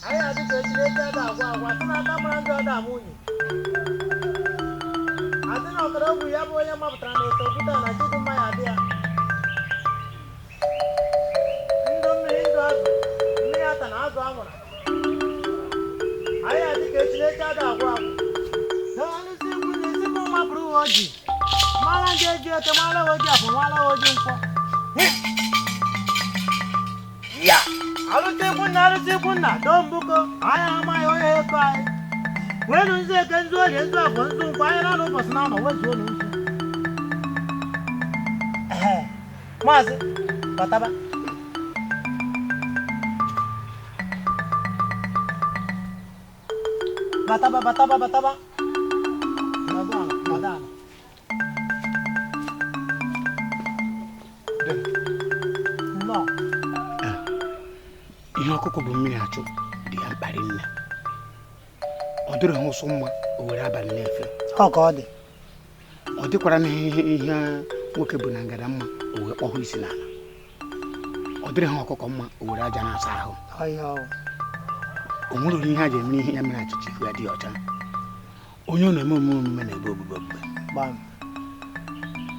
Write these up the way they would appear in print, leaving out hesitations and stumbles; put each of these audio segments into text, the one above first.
anyị adịka echirete ebe agwa agwa sị n'aka mara ndị ọda amụnyi adị na ọkara ogwu ya bụ onye mapụtara na eto okwuta na chidimma ya adị ya ndụ mmiri ndụ azụ mmiri ata na azụ anwụrụ anyị adịka echirete ada agwa agwa alụsị ikwu na isi bụ mapụrụ uwe ojii mara ndị eji eke mara oji afọ mara oji nkwọ ya alụsị ikwu nna dombuko anyị amaghị onye eko anyị wenu nzu eke nzu olie nzu afọ nzu nkwọ anyị na ụbọchị na anọ wezuo na nzu maazị bataba madam no ihe ọkụkọ bụ mmiri achụ dị ya mkparị nne ọ dịrị ha ụsọ mma o were abalị na-efe ọ ka ọ dị ọ dịkwara na ihe nwoke bụ na ngada mma o wee kpọhụ isi n'ala ọ dịrị ha ọkụkọ mma o were aja na-asa ahụ o nwere ihe ha ji eme ihe ya mere achịcha ihu ya dị ọcha onye ọ na-eme omume na-ebe ogbugbe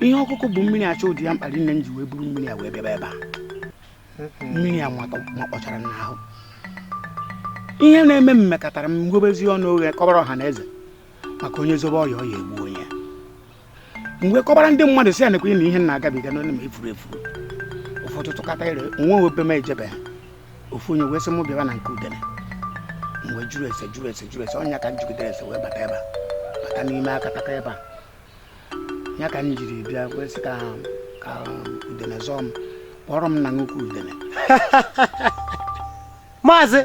ihe ọkụkọ bụ mmiri achụ dị ya mkparị nne m ji wee buru mmiri a wee bịaba ebe a mmiri a makpọchara n'ahụ ihe na-eme mmekọtara m ngobezi ọnụ oghe kọbara ọha na eze maka onye zobe ọya ọya egbu onye mgbe kọbara ndị mmadụ si ya nekwenye na ihe na-agabiga n'ole ma efuru efuru ụfọdụ tụkata ire onwe obe m ejebe ha ofu onye wee sị m bịaba na nke udene mgbe jụrụ ese ọnya ka m jigidere ese wee bata ebe a bata n'ime akataka ebe a ya ka m jiri bịa wee sị ka udene zọọ m kpọrọ m na nnukwu udene maazị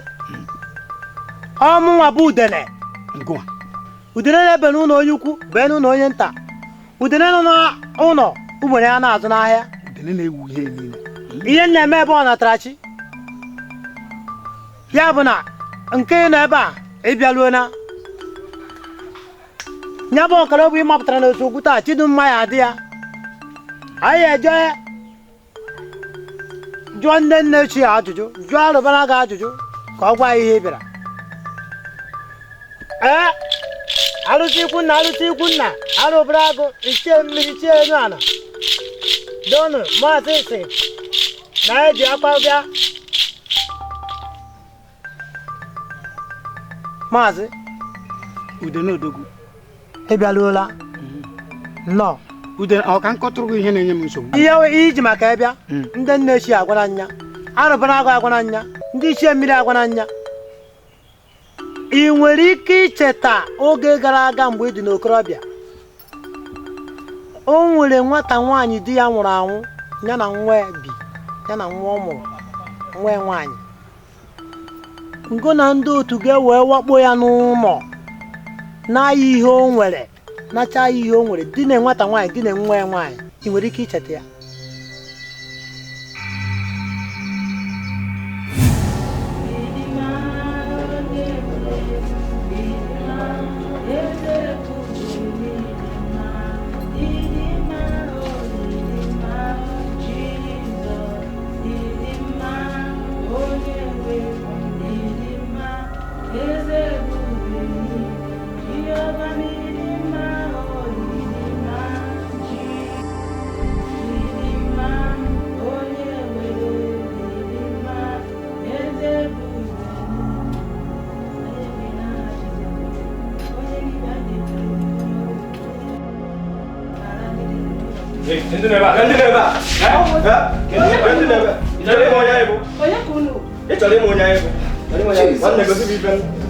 ọmụnwa bụ udene ngụwa udene na-ebe n'ụlọ onye ukwu bee n'ụlọ onye nta udene nọ n'ụlọ ugbene ya na-azụ n'ahịa udene na-ewu ihe niile ihe na-eme ebe ọ natarachi ya bụ na nke nọ ebe a ịbịaluo na ya bụ ọkara bụ ịmapụtara na otu okwu taa chidimma ya adị ya anyị eje jụọ ndị nne ochie ajụjụ jụọ arụbara gị ajụjụ ka ọ gwa ya ihe ị bịara alụsị ikwu nna arụbara agụ ichie mmiri chie enu ala donu maazị si na eji akpa bịa maazị udene odogwu ị bịaluola nnọọ udene ọ ka nkọtụrụ gị ihe na-enye m nsogbu ihe iji maka ịbịa ndị nne ochie agwara nya arụbara agụ agwara nya ndị ichie mmiri agwara nya ị nwere ike icheta oge gara aga mgbe ị dị n'okorobịa o nwere nwata nwaanyị di ya nwụrụ anwụ ya na nwa bi ya na nwa ọ mụrụ nwa nwaanyị ngo na ndị otu ga-ewee wakpo ya n'ụlọ n'aya ihe o nwere nacha ihe o nwere di na nwata nwaanyị di na nwa ya nwaanyị ị nwere ike icheta ya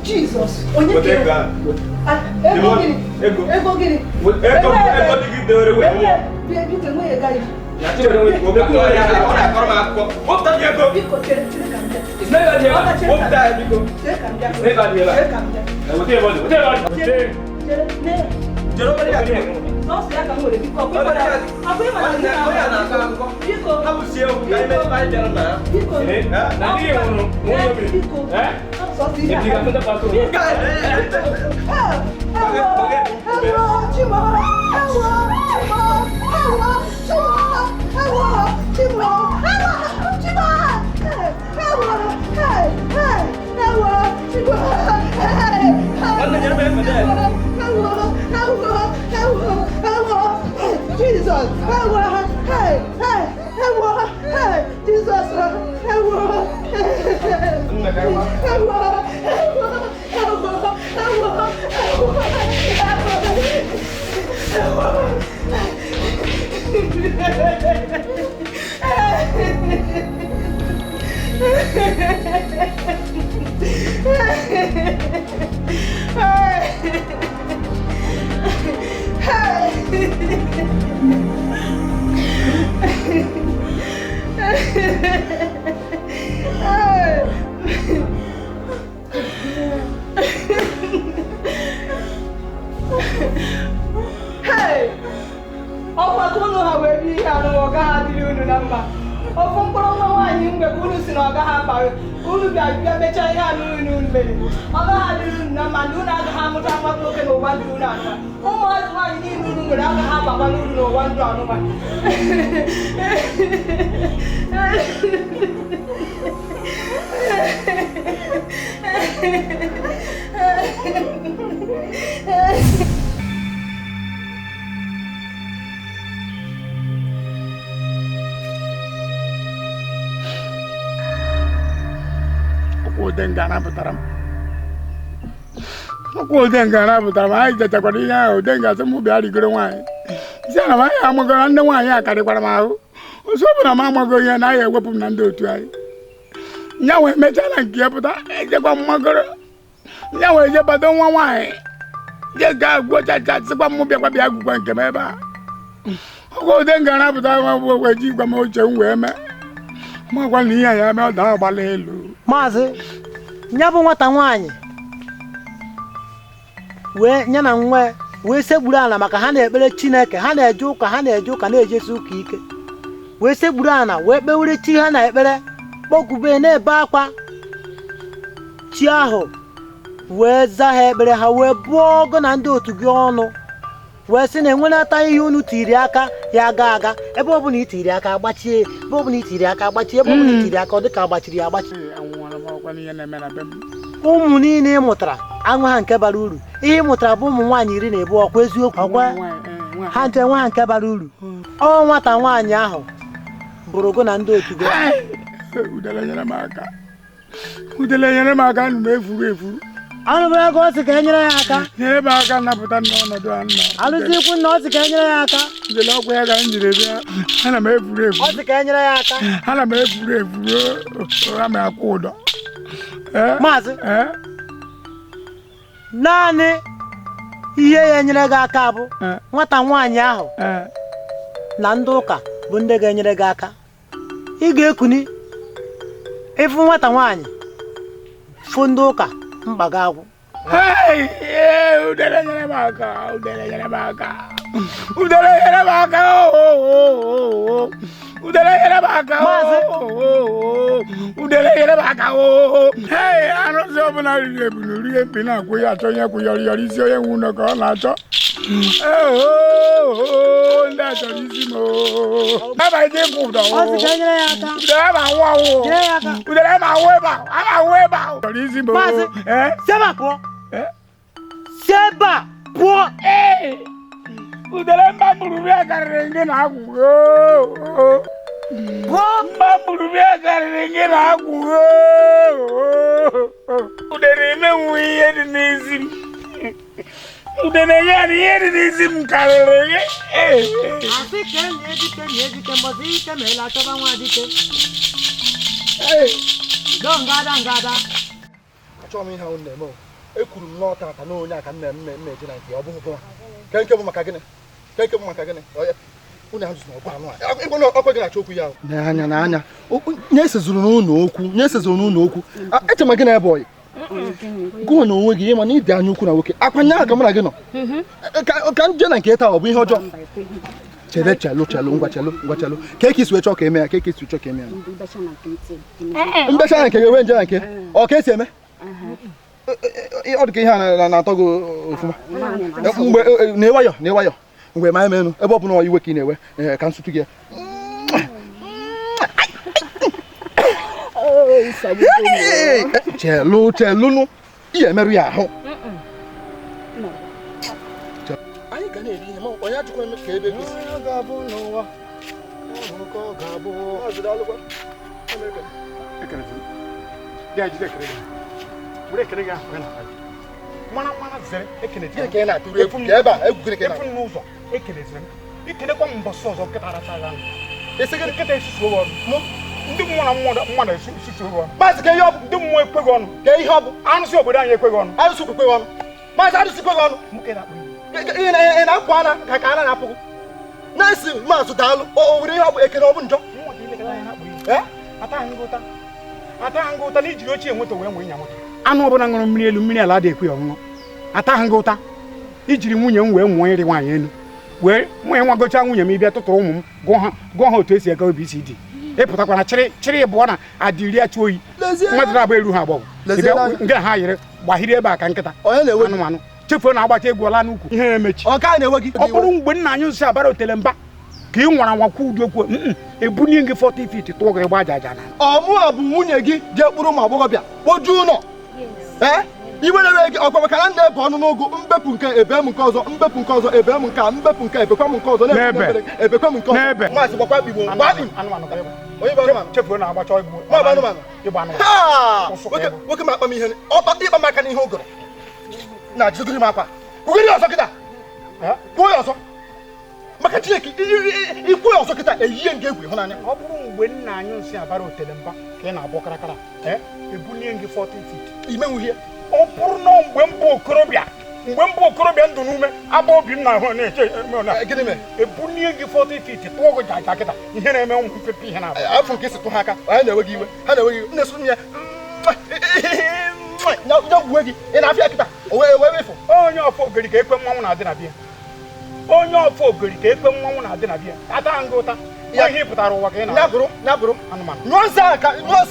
Jesus. Udengana butaram ai jaja kwadinya udenga semu biari gurunwai sana mai amagara nde nwanyị akari kwara mahu osobu na mamago ya na ya ewepụ na ndị otu anyị nyawe mechala nke pụta ejekwa mmagoro nyawe eje bado nwa nwanyị je ga gwochacha sikwa mụ bịakwa bịa agụkwa nke m ebe a ọgwa udengana butara ma bụ ji gwa m oche m wee mee magwa na ihe ya mee ọ daa agbala elu maazị nya bụ nwata nwaanyị wee nya na nwa wee segburu ala maka ha na-ekpere Chineke ha na-eje ụka na-ejesi ụka ike wee segburu ala wee kpewere chi ha na-ekpere kpọkube na-ebe akwa chi ahụ wee zaa ha ekpere ha wee bụọ ọgụ na ndị otu gị ọnụ wee sị na enwenata ihe unu tiri aka ya aga ebe ọbụla itiri aka agbachie ebe ọbụla itiri aka agbachie ebe ọbụla itiri aka ọ dịka agbachiri ya agbachi ụmụ niile ị mụtara anụ ha nke bara uru ihe ị mụtara bụ ụmụ nwaanyị 12 ọkwa eziokwu ọkwa ha nche nwa ha nke bara uru ọ nwata nwaanyị ahụ bụrụgo na ndị otu gị udele nyere m aka nụ m efuru anụbara ego ọ sị ka e nyere ya aka nyere m aka nnapụta n'ọnọdụ a nọ alụzi ikwu na ọ sị ka e nyere ya aka udele ọkwa ya ka m jiri bịa ana m efuru ọ sị ka e nyere ya aka ana m efuru ha m akwụ ụdọ maazị naanị ihe ya nyere gị aka bụ nwata nwaanyị ahụ na ndị ụka bụ ndị ga-enyere gị aka ị ga-ekuni ịfụ nwata nwaanyị fụ ndị ụka mkpa gị agwụ udele nyere m aka udele nyere m aka arụsị ọbụla riri ebu na rie mpi na-akwụ ya achọ onye kwụyọrịyọrị isi onye nwe ụlọ ka ọ na-achọ ndị achọrọ isi m aba ije ịkwụ ụdọ udele ma nwụ anwụ udele ma nwụ ebe ahụ chọrọ isi m seba pụọ udele mba mgburu bịa karịrị gị na agwụ mba mgburu bịa karịrị gị na agwụ udele emenwu ihe dị n'isi m udele ya na ihe dị n'isi m karịrị gị asị ka na-edike mbọsị ike ma ele achọba nwa dike do ngada achọghị m ihe ahụ na-eme ekwuru m n'ọta ata na onye aka mme eje na nke ọ bụghị gụnwa nke bụ maka gịnị unu azụ na ọkwa anụ ịgwa na ọkwa gị na-achọ okwu ya n'anya nye esezuru n'ụlọ okwu eche ma gị na ebe ọyị gụọ na onwe gị ịma na ịdị anya ukwu na nwoke akwa nya aka mụ na gị nọ ka m jee na nke taa ọ bụ ihe ọjọọ chelu ngwa chelu ka eke isi wee chọọ ka eme ya mbecha na nke ga-ewe nje na nke ọ ka esi eme ọ dị ka ihe a na-atọ gị ofụma mgbe na-ewayọ mgbe ma emenụ ebe ọ bụla iwe ka ị na-ewe ka nsụtụ gị chelụnụ ihe emerụ ya ahụ anyị ga na-eri ihe ma onye ajụkwa eme ka ebe gosi ga-abụ n'ụwa ọ ga-abụ ga jide kere wure kere ga na mana zere ekene Gịnị ka ị na-atụrụ egwu ka ebe a egwu gịnị ka ị na-atụ? efu n'ụzọ ekene zere ikene kwa mbọsị ọzọ nkịta aracha ya esi gị nkịta esusu ọnụ ndị mmụọ na mmadụ esusu ọnụ Maazị ka ihe ọ bụ ndị mmụọ ekweghị ọnụ ka ihe ọ bụ anụsị obodo anyị ekweghị ọnụ arụsị kweghị ọnụ maazị arụsị kweghị ọnụ ị na-apụ ana ka a na-apụghị na-esi maazị daalụ o nwere ihe ọ bụ ekene ọ bụ njọ ataghị ngị ụta na ijiri ochie nweta wee nwee nya nweta anụ ọbụla ṅụrụ mmiri elu mmiri ala dị ekwe ya ọṅụṅụ ataghị ngị ụta ijiri nwunye m wee mụọ iri nwaanyị elu wee nwee nwa gocha nwunye m ịbịa tụtụrụ ụmụ m gụọ ha otu esi ega OBCD ịpụtakwana chịrị ịbụọ na adị iri achụ oyi mmadụ na-agba eru ha agbọghọ nke ha yiri gbahiri ebe a ka nkịta anụmanụ chefuo na agbacha egwu ọla n'ukwu ihe na-emechi ọ bụrụ mgbe nna anyị nsi abara otele mba ka ị nwara nwakwa ụdị okwu ebunye gị 40 feet tụọ gị gba jaja na ọmụa bụ nwunye gị jee kpụrụ ụmụ agbọghọbịa kpoju ụlọ iwe na-ere gị ọkwa maka na ndị ebe ọnụ n'ụgụ mbepụ nke ebe m nke ọzọ mbepụ nke ọzọ ebe m nke mbepụ nke ebekwa m nke ọzọ ebekwa m nke ọzọ maazị gbakwa bigbo chefuo na agbacha egwu nwoke ma akpa m ihe ịkpa m aka n'ihe ụgụrụ na jidogiri m akwa kwugiri ọzọ kịta kwuo ya ọzọ maka Chineke ikwu ya ọzọ kịta eyie nga egwu ịhụnanya ọ bụrụ mgbe nna anyị nsi abara otele mba ka ị na-abụ karakara ebunye gị 40 feet imenwu ihe ọ bụrụ na mgbe mbụ okorobịa ndụ n'ume abụ obi nna ahụ na-eche gịnị mere ebunye gị 40 feet tụọ gị jaja kịta ihe na-eme ụmụ mpepe ihe na-abụ afọ nke si tụ ha aka ha na-enwe gị iwe na-eso ya gwuwe gị ị na-afịa kịta wefụ onye ọfọ ogori ka ekwe mmanwụ na-adị na bịa onye ọfọ ogori ka ekwe mmanwụ na-adị na bịa ata ngị ụta ihe pụtara ụwa ka ị na-abụrụ anụmanụ nyụọsị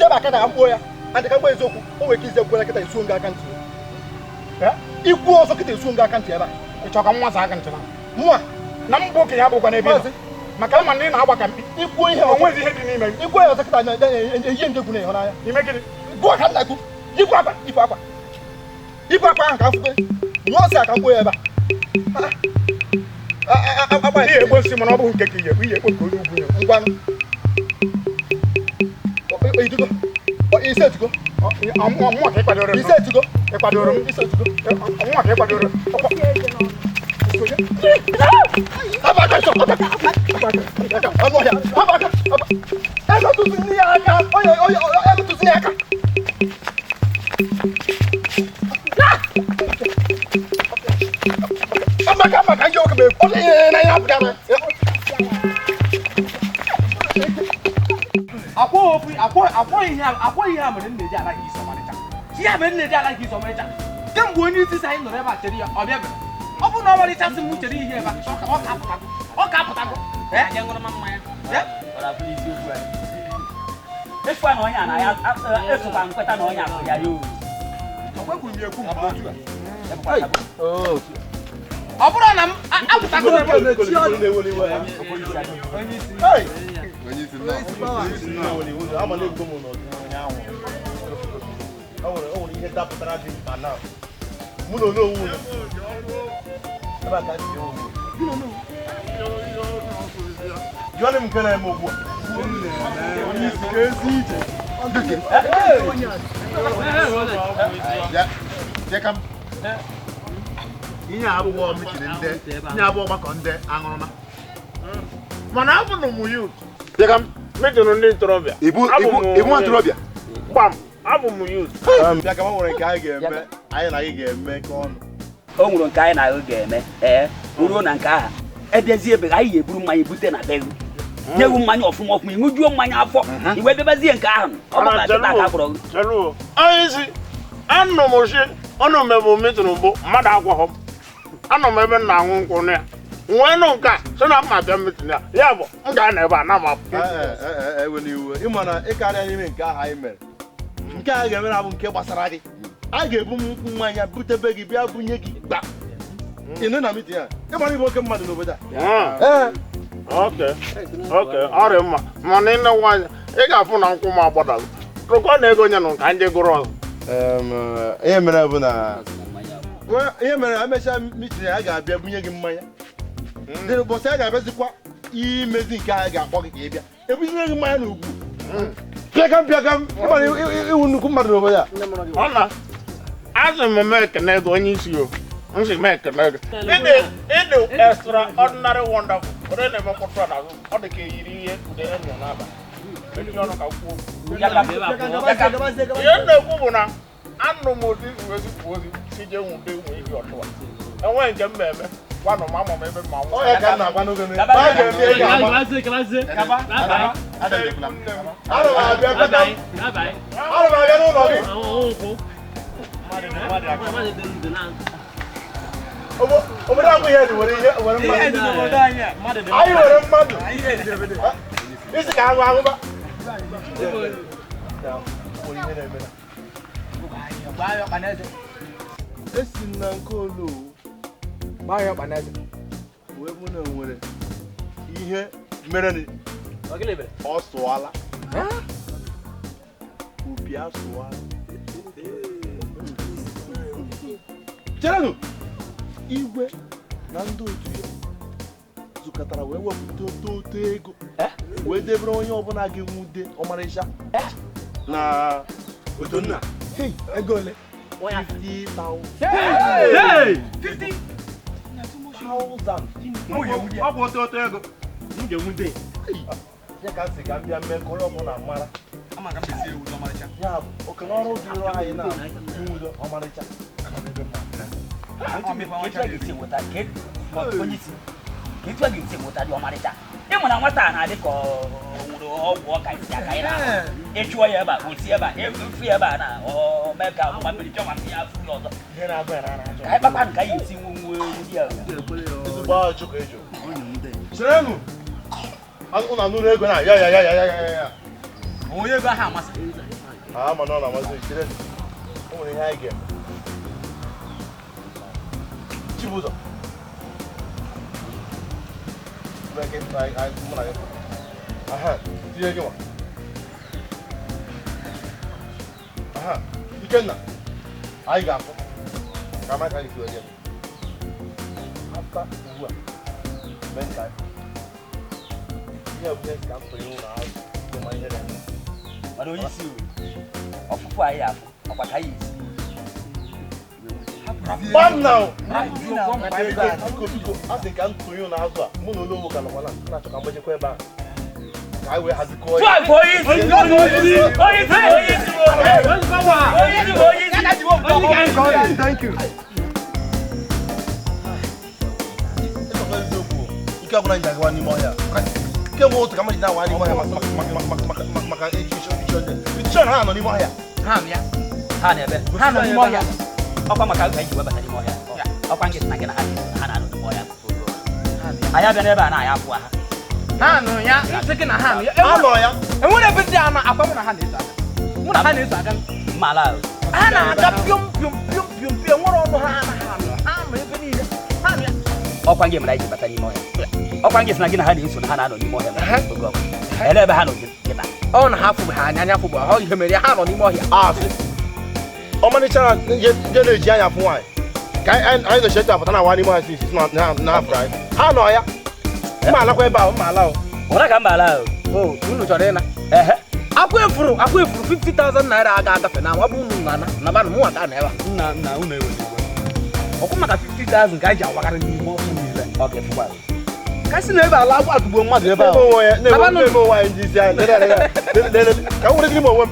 ebe aka na mkpụọ ya adị ka mgbe eziokwu o nwere ike ize gwere kịta isuo nga aka ntị ikwu ọzọ kịta isuo nga aka ntị ebe a ị chọ ka nwa saa aka ntị na mụa na mbụ okenye abụkwa n'ebe ịnọ maka ama ndị na-agba ka mkpi ikwu ihe onwezi ihe dị n'ime gị ikwu ya ọzọ kịta na-eyi ngegwu na ịhụnanya ime gịnị gụọ ka nna gwu ikwu akwa ahụ ka afụkwe nyụọsị aka mkpụọ ya ebe a ihe egbo nsị mana ọ bụghị nke ka ihe ekpo ka onye ugwu ya ngwanụ idugo ise etugo ọmụma ka ịkwadoro ise etugo ịkwadoro m ise etugo ọmụma ka ịkwadoro akwa ihe a mere nneji anaghị iso ọmarịcha ya mere nneji anaghị iso ọmarịcha kemgbe onye isi anyị nọrọ ebe a chere ya ọ bịabịara ọ bụrụ na ọmarịcha sị m chere ihe ebe ọ ka apụtago Ekwa na onye a na ya esokwa nkweta na onye akụ ya yo. Ọ bụrụ na m apụtago ihe abụọ mechiri ndị ihe abụọ gbakọ ndị aṅụrụma mana abụ na ụmụ yut dịka m metụrụ ndị ntorobịa ibu ntorobịa gbam abụ m yut bịa ka m nwere nke anyị ga-eme anyị na gị ga-eme ka ọnụ O nwere nke anyị na-ahụ ga-eme ruo na nke ahụ edezie ebe anyị ga-eburu mmanya bute na be gị nyewu mmanya ọfụma ọfụma ịṅụjuo mmanya afọ iwe debezie nke ahụ ọ bụla dịta aka kpọrọ gị onye isi anụ m oshi ọnụ mebụ metụrụ mbụ mmadụ agwaghọ m anọ m ebe m na-aṅụ nkwụ na ya nwee nụ nke a so na mma bịa metụrụ ya bụ m ga-anọ ebe a na m apụ ewela iwe ịma na ịkarịa n'ime nke ahụ anyị mere nke a ga-eme na bụ nke gbasara gị a ga-ebu m nkwụ mmanya butebe gị bịa bunye gị gba ịnụ na mitin ya ịmara ibe oke mmadụ n'obodo a oke ọrịa mma mana ịne nwaanyị ị ga-afụ na nkwụ m agbadago rụkọ na ego nye nụ ka ndị gụrụ ọzọ ihe mere bụ na ihe mere emechaa mitin ya a ga-abịa bunye gị mmanya ndị ụbọchị a ga-abịazikwa imezi nke ahụ ga-akpọ gị ka ị bịa ebuzinye gị mmanya na ugwu Piagam. Come on, you wouldn't come over there. Ona. As a American, I go in you. I'm saying, it is extraordinary wonderful. But I never control all the key here to the end of another. You're no woman. I'm no more was CJ won't do with your choice. And when you remember, one of Mamma maybe Mamma. Oh, I can't one of them. Esi na nkolo Mario Banese. we mu na nwere ihe mere ni o soala obi asoala Jeranu igwe na ndị otu ya zukatara wee wepụta otu ego wee debere onye ọbụla ga-enwude ọmarịcha na Odonna. Hey, ego ole? 50,000. Hey! 50,000. Ọ bụ otu ego. M ga-enwude. Ya ka nsị ka m bịa mee ka onye ọbụla mara. Ama ka m esi ewu ọmarịcha. Ya bụ oke n'ọrụ dịrị anyị na nwudo ọmarịcha. Ịmụ na nwata a na-adị ka ọgwụ ọka isi aka ị na ịchụọ ya ebe a osi ebe a efu ya ebe a na mee ka ọma mmiri chọma mmiri afọ ụlọ ọzọ ka anyị kpakpa nke anyị esi nwe ndị a Ezigbo ajụ ka ejo. Cherenụ. Ụnụ anụrụ ego na ya. Onye ego ahụ amasị. Ma na ọ na-amasị chere. O nwere ihe anyị ga-eme. Chibụzọ. Aha, tinye gị nwa. Aha, Ikenna, anyị ga-afụ ka Amaka anyị si onye. Afta ugbu a, mee nka anyị. Ihe bụ ihe ka m tụrụ ụlọ azụ, ịma ihe na-eme. mana onye isi ọfụfụ anyị afụ ọkwa ka anyị esi Bam now! Biko, a sị ka m tụrụ ụlọ azụ a, mụ na onye owo ka nọkwa na-achọ ka mgbajekwa ebe a. Ka anyị wee hazikọọ ya. Thank you. Ike ọbụla anyị ga-agawa n'ime ọhịa. Kemgbe otu ka mmadụ na-awa n'ime ọhịa maka edition ha nọ n'ime ọhịa. ha na-ebe ha nọ n'ime ọhịa ọkwa maka ụka iji webata n'ime ọhịa ọkwa nkịtị na gị na ha na-anọ n'ime ọhịa anyị abịa n'ebe a na-aya afụ ha Ha nụ ya, nsị gị na ha nụ ya. Anọ ya. Enwere ebe dị ama akwa mụ na ha na-eso aga. Mụ na ha na-eso aga. mala Ha na-aga piom nwere ọnụ ha anaghị anụ. Ha nọ ebe niile. Ha nụ ya. ọkwa ngị mere anyị ji bata n'ime ọhịa ọkwa ngị sị na gị na ha na-eso na ha na-anọ n'ime ọhịa oge ọbụla ele ebe ha nọ kịta Ọ na ha fụbụ ha anya fụbụ ha ihe mere ha nọ n'ime ọhịa. Asị. Ọmalịcha je na-eji anya afụ nwaanyị. Ka anyị na-echecha apụta na awa n'ime ọhịa sisi na afọ anyị. Ha nọ ya. Mma alakwa ebe ahụ, mma ala ahụ. ụra ka mba ala Unu chọrọ ịna. ehe Akwa efuru 50,000 naira aga agafe na nwabụ unu na na banụ mụ aka na ebe a. na unu ewe Ọkwa maka 50,000 ka anyị ji awagarị n'ime ọhịa niile. ọ ga-efukwa Ka si na ebe ala agwa atụgbuo mmadụ ebe Ebe ahụ. onwe ya, na-eme onwe anyị ndị isi anyị. Ka m were gị onwe m.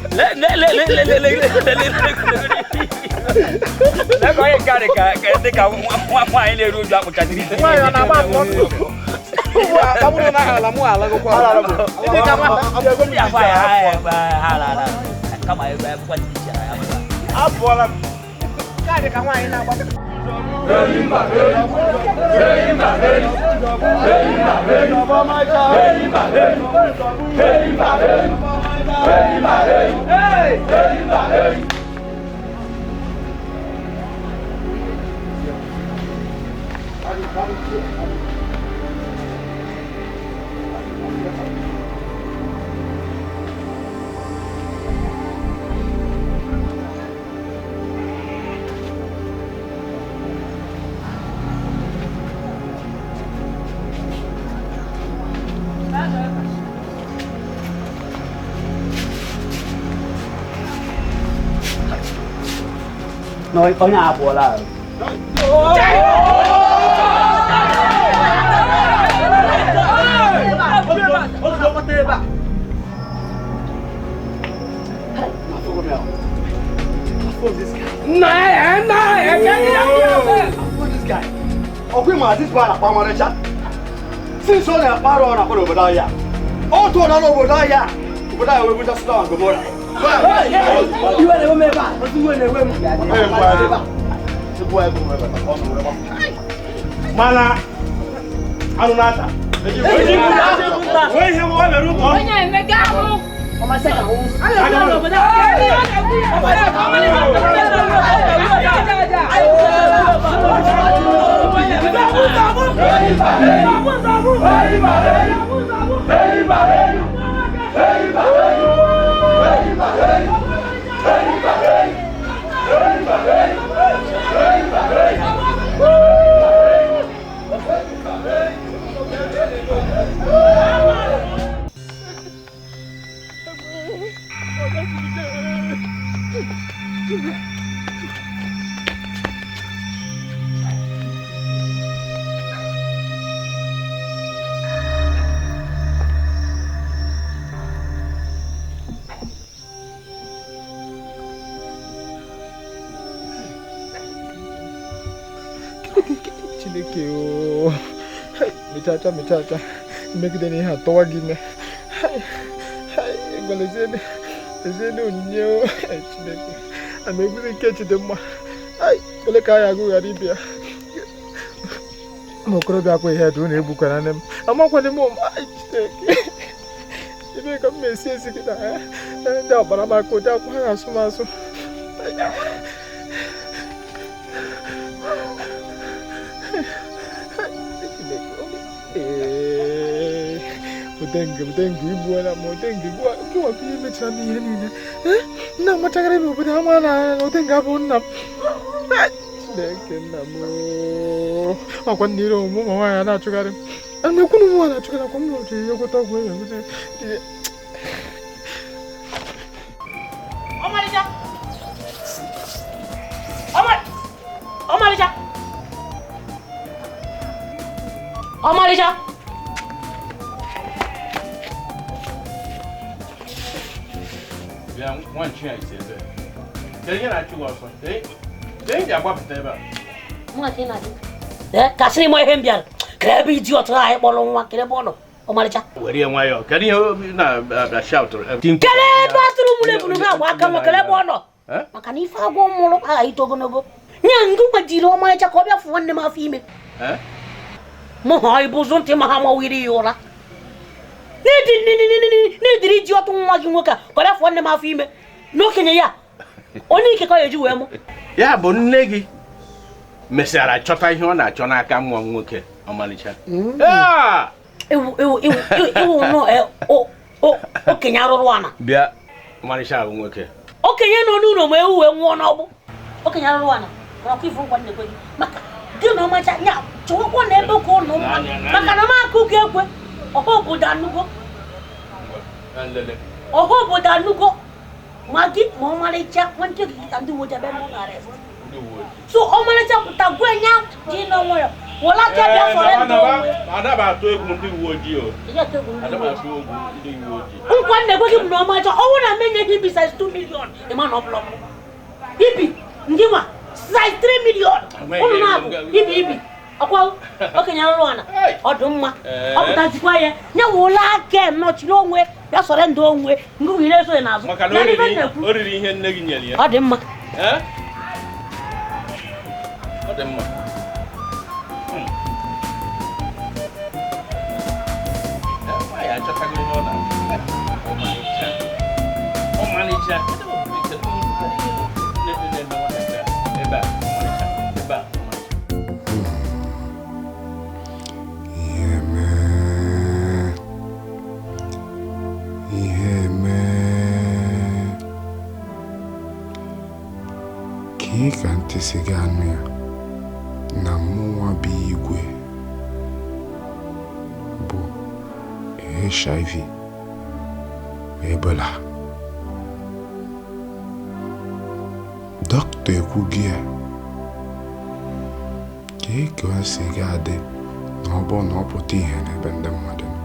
Lego onye nke dị ka nwaanyị na-eru uju akpụchasịrị isi Nwaanyị ọ na-agba mkpọtụ. Ka bụrụ na ala mụ ala gụkwa. Ndị ka nwata. ndị afọ ya ha ala kama ebe akwụkwọ dị iche ya Apụọla m. Ka dị ka nwaanyị na-agba. Nói có nhà của là Okay, ma, this one is Pamara chat. Since all the Paro and Apollo Bodaya. All to another Bodaya. But I will just start the morning. you are the woman, but you are the woman. Mana, Anunata. Where you want a room? On my second home. Michacha, make the name have to give me. I'm able to catch them. I look, I go at Libya. Mokroda, we had one book on them. I'm not going to move. You make a message, but I'm not going to have some. Dengue, buona mo, dengue, gua pilih macam ni ni. Nama cakap ni bukan mana, no dengue pun nam. Dengue namu. Aku ni lo mu mama ana cakap. Anu aku nu ana cakap aku mu je, aku tahu gua yang tu. Omalija. Omalija. Omalija. One chance, is it? They get at you also. They are what they were. Kasih mau hembiar. Kerja idiot lah, bolong makin bolong. Omalija. Where do you want? Can you not shout? Kerja bathroom mulai punya wakam kerja bolong. Makan ifa gua muluk itu gonogo. Nyanggu majilo Omalija kau biar phone ni maafi me. Mahai buzun ti mahamawiri ora. Ni diri idiot umagi ngoka. Kau biar phone ni maafi me. No Kenya ya. Oni ke kau eju emo. Ya bonegi. Mesara chota hiyo na chona kama ngoke Omalija. Ah. Eu no o Kenya rorwana. Bia Omalija ngoke. O Kenya no nuno me u enwo na obo. O Kenya rorwana. Kwa kifu kwa ndeko. Maka di no ma cha nya. Chwo ko na ebe ko no. Maka na ma ku ke kwe. Oho bodanugo. Oho bodanugo. Magi mo Omalija wante ki andu wo jabe mo arrest. So Omalija kutagwenya jino moyo. Wala ke bia for ndo. Ada ba to egun ndi woji o. Ada ba to egun ndi woji. Nkwa ndeko ki mno Omalija owo na menye hibi size 2 million. E ma no block. Hibi ndiwa size 3 million. Onu na hibi. Akwa Okenya rwana. Odumma. Obuta tikwa ye. Nya wala ke no chiro onwe. Ya sore ndo onwe. Ngu ile so na azu. Maka no oriri ihe nne gi nyeli ya. Odumma. Odumma. Ya chota gi no na. Omalija. Eba. Ka ntị si gị anụ ya na mmụọ bụ igwe bụ HIV Ebola. dọkịta ekwughị ya ka o si ga-adị na ọ bụrụ na ọ pụta ihe n'ebe ndị mmadụ nọ.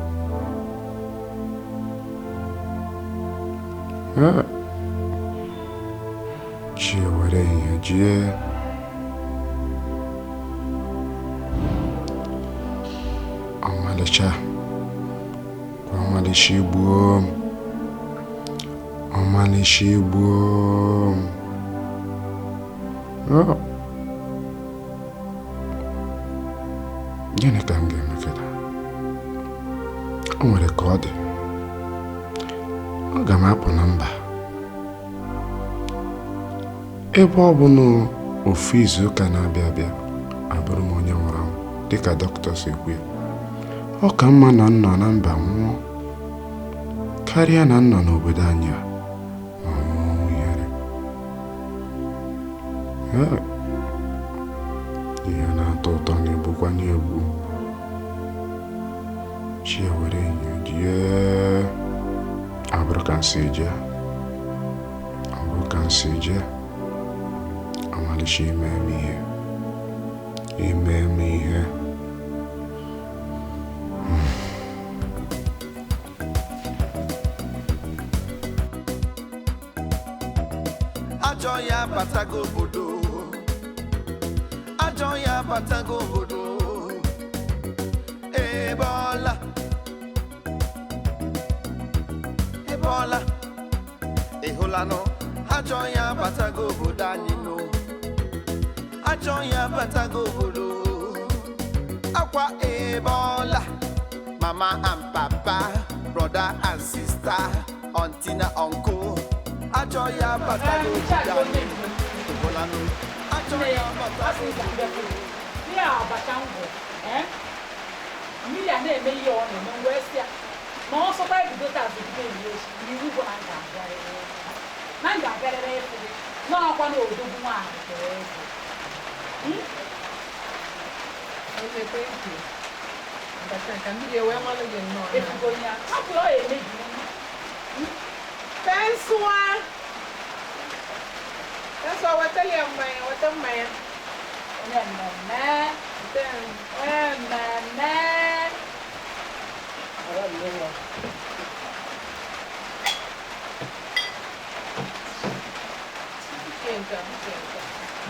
Chi were ihe jie ọmalịcha kwa ọmalịcha igbuo m, ọmalịcha igbuo m. Gịnị ka m ga-eme kịta? O nwere ka ọ dị, aga m apụ na mba ebe ọ bụ na ofu izu ụka na-abịa abịa abụrụ m onye nwụrụ anwụ dịka dọkịta si kwu. Ọ ka mma na nọ na mba nwụọ karịa na nọ n'obodo anyị a ma nwụọ ihere. Ihe na-atọ ụtọ na-egbukwa n'egbu. Chi were ihe jie abụrụ ka nsi je, abụrụ ka nsi je. Ọmalịcha ime m ihe, ime m ihe. Ajọ ya batago obodo, ajọ ya batago obodo. Ebola, Ebola, ịhụlanụ ajọ ya batago obodo anyị nụ. Ajọ ya batago obodo. Akwa Ebola, mama and papa, brother and sister, auntie na uncle. Ajọ ya batago obodo anyị nụ. Ịhụlanụ ajọ ya batago obodo. Ihe a abacha ngwụ, mmiri a na-eme ihe ọ na-eme wee sị ya na ọ sọkwa ebido taa zụta eri echi n'iwu bụ na m ga-abịarịrị ịfụ gị n'ọkwa na odogwu nwaanyị kere eze. Efugo ya hapụrụ ọ ya emebi pensụa wetali ya mmanya, weta mmanya. onye mmemme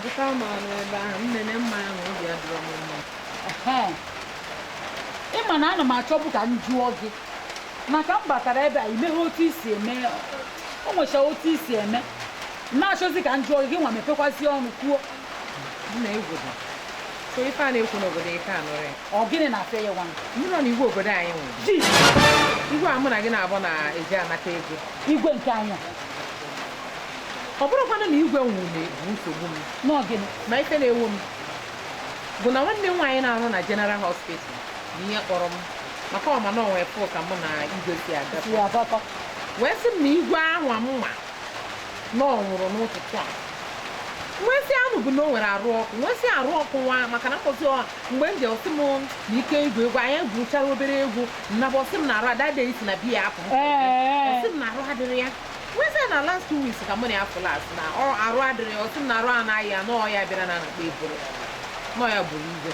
Dịka ụmụanụ ebe ahụ, nnene mmanya na obi adịrọ m mma. ịma na ana m achọbụ ka m jụọ gị maka m batara ebe a imeghe otu isi eme, o nwecha otu isi eme na-achọzi ka m jụọ gị nwa mepekwazi ọnụ kwuo. Nna igwe bụ so ife a na-ekwu n'obodo ike anụrụ ya. Ọ gịnị na-afịa ya nwa Mmụrụ na igwe obodo anyị nwere ji igwe a mụ na gị na-abụ na-eji anata ego. igwe nke anya Ọ bụrụkwanụ na igwe nwụ na-ebu nsogbu m n'ọgịnị ma ife na-ewu m bụ na nwanne m nwaanyị na-arụ na General Hospital bụ ihe kpọrọ m maka ọma na onwe fụ ka mụ na igwe si agata wee sị m na igwe ahụ amụma na ọ nwụrụ n'ụtụtụ a. Nwesị ahụ bụ na o nwere arụ ọkụ, nwesị arụ ọkụ nwa maka na mkpọzi mgbe m ji ọsị m na ike igwe egwu anyị gwuchara obere egwu nnabụ ọsị m na arụ adade isi na biya apụ ọsị m na arụ adịrị ya. Nwesị na last 2 weeks ka mụ na ya fụlas na arụ adịrị ya, ọsị m na arụ anaghị ya nọọ ya bịara na anakpa eboro nọọ ya bụrụ igwe.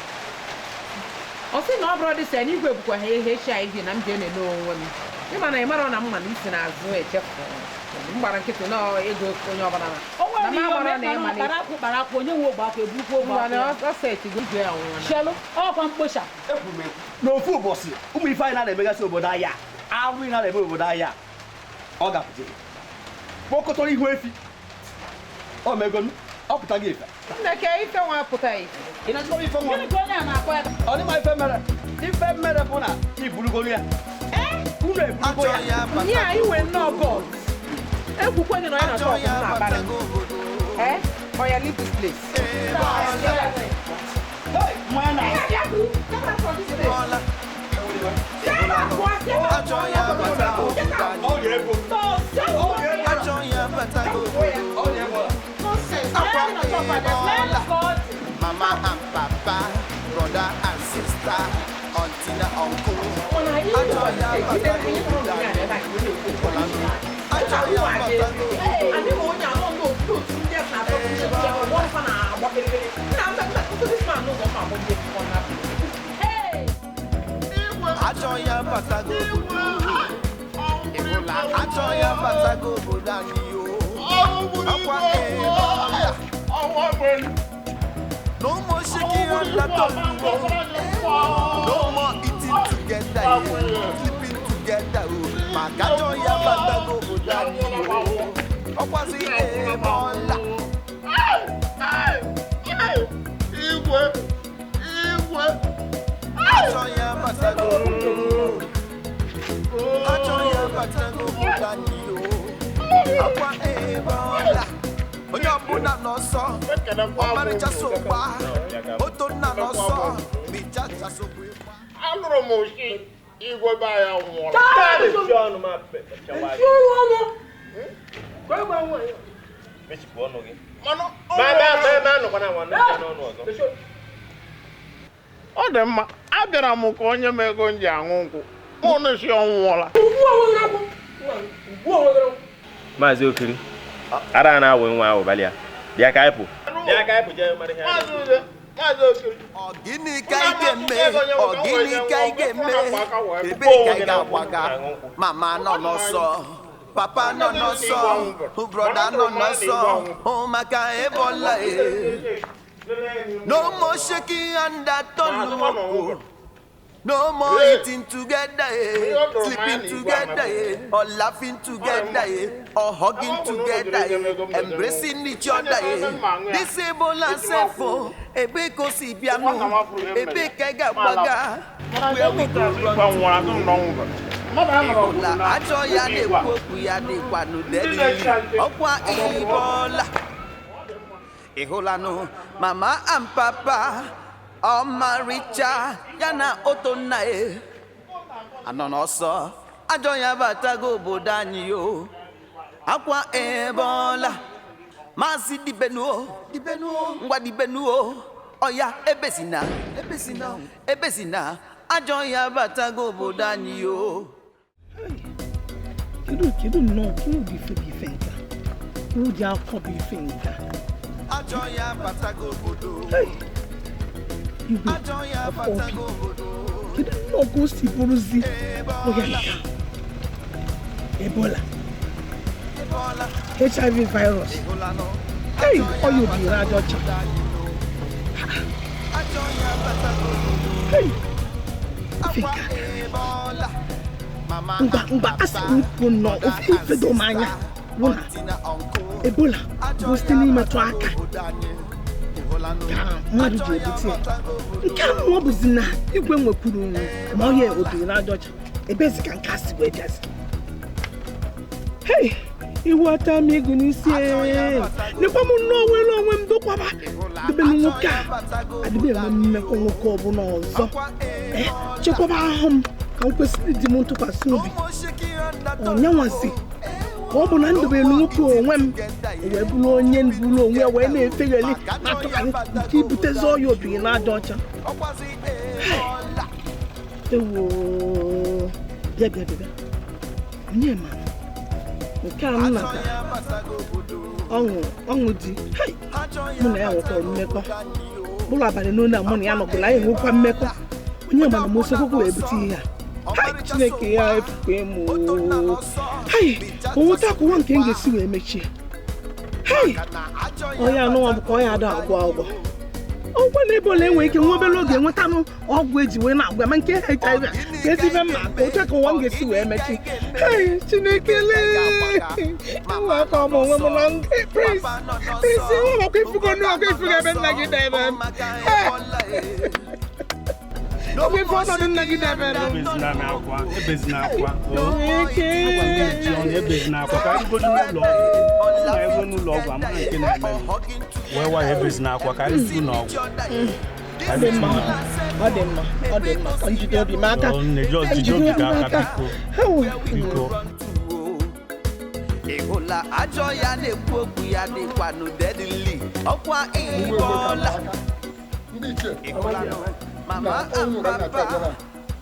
Ọsị na ọ bụrụ dị sị na igwe bụkwa ha ihe echi anyị na m ji enene onwe m. Ịma na ị mara na mma na isi n'azụ echefu m gbara nkịtị na ego onye ọbụla na onye nwe ogbe akwa ebukwa ogbe chelu ọkwa mkpocha n'ofu ụbọchị ụmụ ife anyị na-emegasị obodo ahịa arụ ị na-eme obodo ahịa ọ gapụtara kpọkọtọrọ ihu efi o mego ọ pụta gị ife Nneke ife nwa pụta ife ị na-achọ ife nwa gịnị ka onye a na-akọ ya ọ dịma ife mere bụ na iburugoro ya unu eburugo ya ihe a iwe nnọọ god ekwukwe gị na onye na-achọ ọkụ na-abalị ọ ya leave this place. Mama and papa, brother and sister, auntie and uncle. batago bodo. Ebola ajo ya batago bodani yo. Akwa ebola. No more shaking on the tonto. No more eating together, sleeping together. Magajo ya batago bodani yo. Akwa si ebola. Igwe. Ajo ya batago bodo. Ajo ya batago bodani yo. Akwa ebola. Onye ọbụla n'ọsọ, ọmarịcha sokwa, oto nna n'ọsọ, michacha sokwa ịkwa. Anụrụ m osi igwe be ya nwụrụ. Ọ dị mma, abịara m ka onye m ego m ji aṅụ nkwụ. Mụ na isi ọnwụọla. Maazị Okiri, ara na-awe nwa ahụ balịa. Bịa ka anyị pụ. Bịa ka anyị pụ jee mara ihe anyị. Maazị Okiri. Gịnị ka ị ga-eme? Gịnị ka ị ga-eme? Ebe ka ị ga-agbaga? Mama nọ n'ọsọ, papa nọ n'ọsọ, broda nọ n'ọsọ, maka ebola. No more shaking and that tonto. No more eating together, sleeping together, or laughing together, or hugging together, embracing each other. This Ebola self, ebe kosi biano, ebe kega baga, where we go run. Ebola, ajo ya de woku ya de kwanu dedi, okwa Ebola. Ebola no, mama and papa. Ọmarịcha ya na oto nna e anọ n'ọsọ ajọ ya batago obodo anyị yo akwa ebola maazị dibenuo ngwa dibenuo ọya ebesina ajọ ya batago obodo anyị yo. Kedu nnọọ ka ụdị ife bụ ife nka ụdị akọ bụ ife nka ajọ ya batago obodo. Igwe afọ kedu nnọọ ka o si bụrụzi oya nka Ebola HIV virus ọya obiri aja ọcha ngwa asị ukwu nọ ofe ifedo m anya bụ na Ebola bụ site n'imetụ aka mmadụ ji ebute ya nke ahụ ọ bụzi na igwe nwekwuru ma ọ ya obiri n'aja ọcha ebezi ka nke asị wee bịazi iwu ata m ego n'isi nekwa m nnọọ nwere onwe m dokwaba debe m nwoke a adịbe enwe mmekọ nwoke ọbụla ọzọ chekwaba ahụ m ka m kwesịrị dị m ntụkwasị obi ọnyanwazi ka ọ bụ na ndebere nwoke onwe m wee bụrụ onye bụrụ onwe wee na-efegheli na-atụkarị nke ibutezi ọya obiri n'aja ọcha ewo bịa onye ma nke a m natara ọṅụ dị mụ na ya nwekwara mmekọ bụrụ abalị n'one a mụ na ya nọgụla anyị nwekwa mmekọ onye mana m osokwu wee bute ihe a Chineke ya efukwe m onweta akwụkwọ nke m ga-esi wee mechie onye anụnwa bụ ka ọ ya ada agwọ ọgwụ na Ebola enwe ike nwa obere oge enweta m ọgwụ eji wee na-agwa ma nke HIV ka ezibe mma ka oche ka ụwa m ga-esi wee mechi Chineke nwa aka ọmụ onwe m na nke prince nwa makwa ifugo n'ọgụ ifugo ebe nna gị debe m oge ife ọnọdụ nna gị debe m ebezina akwa ka anyị godo n'ụlọ ọgwụ ama nke na-eme wee waya ebezina akwa ka anyị si n'ọgwụ ọ dị mma ka njide obi m aka biko Ebola ajọ ya na-ekwu okwu ya dịkwa n'ụdedili ọkwa Ebola mama and papa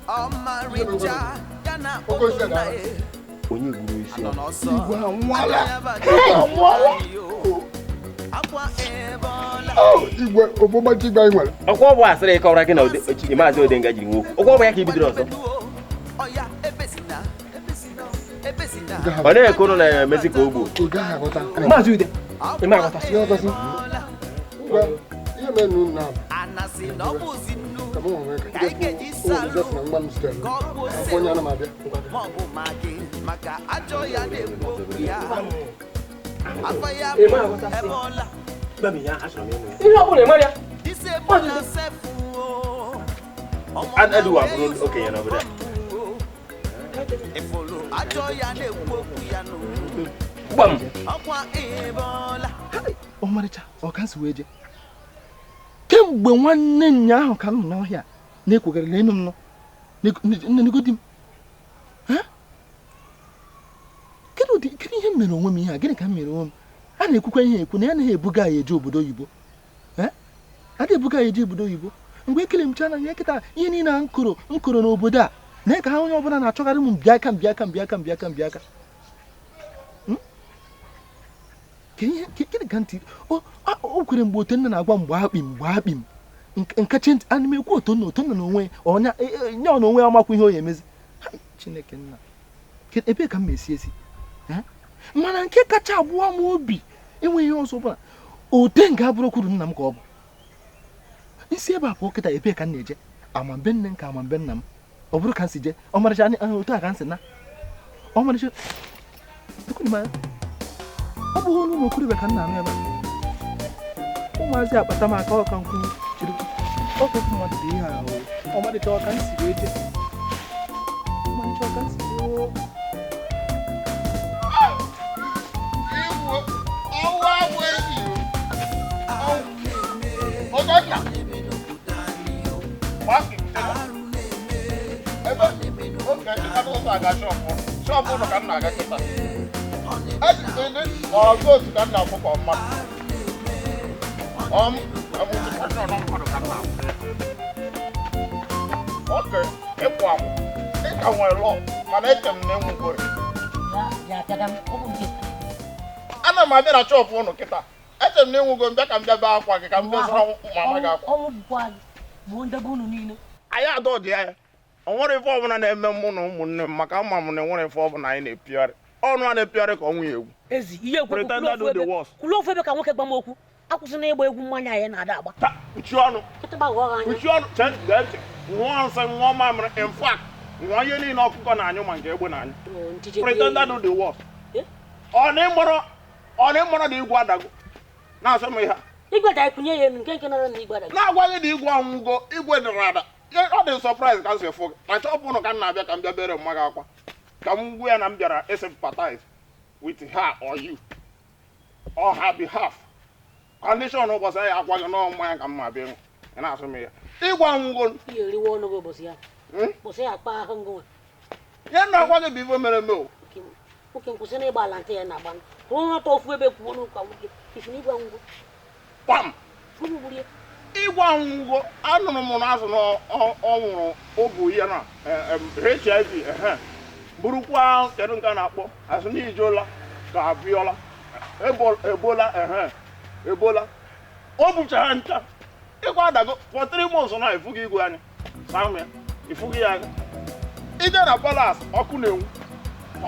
ọmarịcha ya na obodo onye gburu isi Igwe obomaji gba nwere ọkwa ọ bụ asịrị ịkọwara gị na Maazị Odenga jiri nwoke ọkwa ọ bụ ya ka i bidoro ọzọ Ọ na-eke unu na-emezi ka ogbu. Maazị Ude, ị ma aghọtasị. Ihe mere nna m. Ka m nwere ka nwa m zitere. Onye ana m abịa. Ihe ọ bụla eme ya. Adịwa bụrụ okenye n'obodo a. Gbam. Ọmarịcha, ọ ka nsi wee je. Kemgbe nwanne nya ahụ ka m nọ n'ọhịa na-ekwegarịla enu m nọ n'egodi m. Kedu ihe m mere onwe m ihe a? Gịnị ka m mere onwe m? A na-ekwukwa ihe ekwu na ya anaghị ebuga ya eje obodo oyibo. A na-ebuga ya eje obodo oyibo. Mgbe ekele m chana ya kịta ihe niile a nkoro n'obodo a na ka ha onye ọbụla na-achọgarị m mbịa aka. Gịnị ka ntị o kwere mgbe Otonne na-agwa mgbe akpị m nkachi ntị ana m ekwu Otonne n'onwe ọnya nye ọ n'onwe ya ọmakwa ihe o ya emezi. Chineke nna ebe ka m esi mana nke kacha abụọ m obi enweghị ihe ọzọ bụla Ote nga abụrụkwuru nna m ka ọ bụ isi ebe a pụọ kịta ebe ka m na-eje amambe nne nke amambe nna m ọ bụrụ ka m si je ọmarịcha otu a ka m si na ọmarịcha ọ bụghị onye ụmụ okorobịa ka m na-anụ ebe ụmụazị akpata m aka ọka nkwụ chiri ọkụ mmadụ dị ihe ahụ ọmarịcha ọka m si wee je ọmarịcha ọka m si Shop ụlọ ka m na-aga kịta. Ọgụ otu ka m na-akwụkwọ mmadụ. Oke, ịkwụ akwụ. Ị ka nwere lọ, mana eche m na-enwe ngwere. Ana m abịa na shop ụlọ kịta. Eche m na-enwego mbịa ka m bịa bee akwa gị ka m bịa zụrụ mama gị akwa. Anyị adọ dị ya. O nwere ife ọbụla na-eme mụ na ụmụnne m maka ama m na enwere ife ọbụla anyị na-epigharị. Ọnụ a na-epigharị ka ọ nwunye egwu. Ezi ihe kwuru kwulo ofu ebe ka nwoke gba m okwu. Akwụsị na ịgba egwu mmanya anyị na-ada agba. Uchi ọnụ. Uchi ọnụ. Ntị. Nwa nsị nwa mamịrị. In fact, nwa ihe niile ọkụkọ na-anyụ ma nke egbe na-anyụ. Pretender do the worst. Ọ na-ịmọrọ na igwe adago. Na-asị m ihe a. Igwe da ikunye ya elu nke nara na igwe adago. Na-agwa gị na igwe ọnwụgo, igwe dịrị ada. Ọ dị surprise ka m si fụ gị. Na chọpụ ụnụ ka m na-abịa ka m bịa bere mma gị akwa. Ka m gwa ya na m bịara sympathize with her or you or her behalf. Condition ụbọchị ya akwa gị n'ọnwa mmanya ka m ma bịa ịṅụ. Ị na-asụ m ya. Ịgwa nwụgo. Ihe eriwe ọnụ gị ụbọchị ya. Ụbọchị ya akpa ahụ ngwa. Ya na-agwa gị bụ ife mere eme o. Oke nkwụsị na ịgba ala ntị ya na-agba. Hụrụ nwata ofu ebe kwuo n'ụka nwoke. Ifu na ịgwa ngwo. Pam! Ịgwa ngwo anụrụ m n'azụ na ọ nwụrụ obu ya na HIV burukwa kedu nke a na-akpọ asụ n'ijeola ka abịọla ebola o buchara ncha ịgwa adago for 3 months na ifughị igwe anyị samia ifughị ya anya ije na palas ọkụ na-enwu